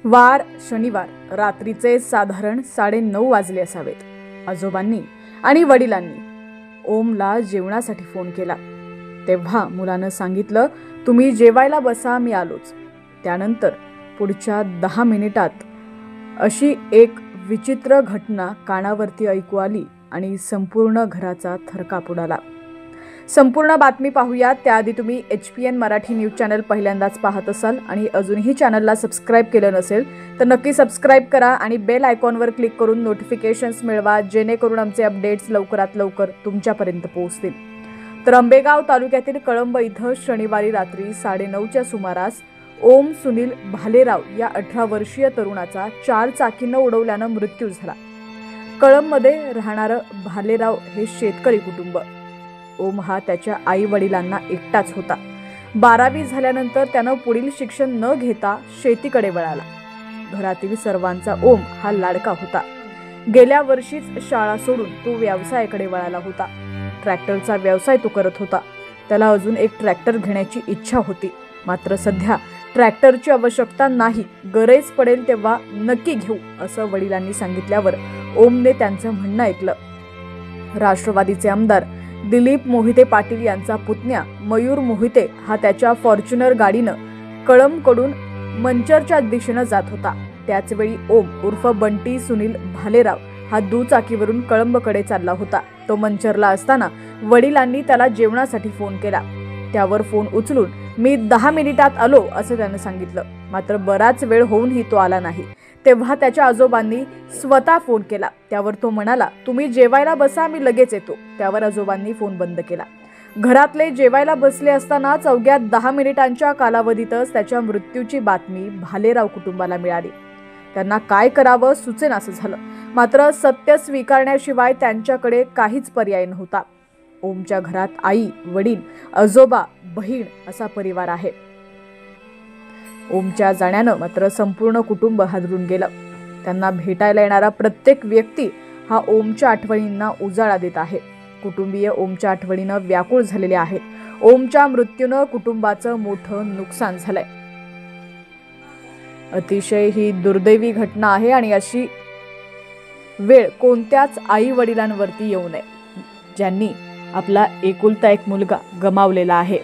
वार शनिवार रात्रीचे साधारण 9:30 वाजले असावेत। आजोबांनी आणि वडिलांनी ओमला जेवणासाठी फोन केला। तेव्हा मुलानं सांगितलं, तुम्ही जेवायला बसा, मी आलोच। त्यानंतर पुढच्या 10 मिनिटात अशी एक विचित्र घटना कानावरती ऐकू आली आणि संपूर्ण घराचा थरकाप उडाला। संपूर्ण बातमी पाहूया त्याआधी तुम्ही HPN मराठी न्यूज चॅनल पहिल्यांदाच पाहत असाल आणि अजूनही चॅनलला सबस्क्राइब केलं नसेल तर नक्की सबस्क्राइब करा आणि बेल आयकॉनवर क्लिक करून नोटिफिकेशन्स मिळवा, जेणेकरून आमचे अपडेट्स लवकरात लवकर तुमच्यापर्यंत पोहोचतील। तर आंबेगाव तालुक्यातील कळंब इथं शनिवारी रात्री 9:30च्या सुमारास ओम सुनील भालेराव या 18 वर्षीय तरुणाचा 4 चाकीनं उडवल्यानं मृत्यू झाला। कळंबमध्ये राहणारं भालेराव हे शेतकरी कुटुंब। ओम हा त्याच्या आई वडिलांना एकटाच होता। 12वी झाल्यानंतर त्यानं पुढील शिक्षण न घेता शेतीकडे वळाला। घरातील सर्वांचा ओम हा लाडका होता। गेल्या वर्षीच शाळा सोडून तो व्यवसायाकडे वळाला होता। ट्रॅक्टरचा व्यवसाय तो करत होता। त्याला अजून एक ट्रॅक्टर घेण्याची इच्छा होती, मात्र सध्या ट्रॅक्टरची आवश्यकता नाही, गरज पडेल तेव्हा नक्की घेऊ असं वडिलांनी सांगितल्यावर ओमने त्यांचं म्हणणं ऐकलं। राष्ट्रवादीचे आमदार दिलीप मोहिते पाटील यांचा पुतण्या मयूर मोहिते हा त्याच्या फॉर्च्युनर गाडीनं कळंबकडून मंचरच्या दिशेनं जात होता। त्याचवेळी ओम उर्फ बंटी सुनील भालेराव हा दुचाकीवरून कळंबकडे चालला होता। तो मंचरला असताना वडिलांनी त्याला जेवणासाठी फोन केला। त्यावर फोन उचलून मी 10 मिनिटात आलो असं त्यानं सांगितलं, मात्र बराच वेळ होऊनही तो आला नाही। तेव्हा त्याच्या आजोबांनी स्वतः फोन केला। त्यावर तो म्हणाला, तुम्ही जेवायला बसा, मी लगेच येतो। त्यावर आजोबांनी फोन बंद केला। घरातले जेवायला बसले असताना अवघ्या 10 मिनिटांच्या कालावधीतच त्याच्या मृत्यूची बातमी भालेराव कुटुंबाला मिळाली। त्यांना काय करावं सुचेनासं झालं, मात्र सत्य स्वीकारण्याशिवाय त्यांच्याकडे काहीच पर्याय नव्हता। ओमच्या घरात आई, वडील, आजोबा, बहीण असा परिवार आहे। ओमच्या जाण्यानं मात्र संपूर्ण कुटुंब हादरून गेलं। त्यांना भेटायला येणारा प्रत्येक व्यक्ती हा ओमच्या आठवणींना उजाळा देत आहे। कुटुंबीय ओमच्या आठवणीनं व्याकुळ झालेले आहेत। ओमच्या मृत्यूनं कुटुंबाचं मोठं नुकसान झालंय। अतिशय ही दुर्दैवी घटना आहे आणि अशी वेळ कोणत्याच आई वडिलांवरती येऊ नये ज्यांनी आपला एकुलता एक मुलगा गमावलेला आहे।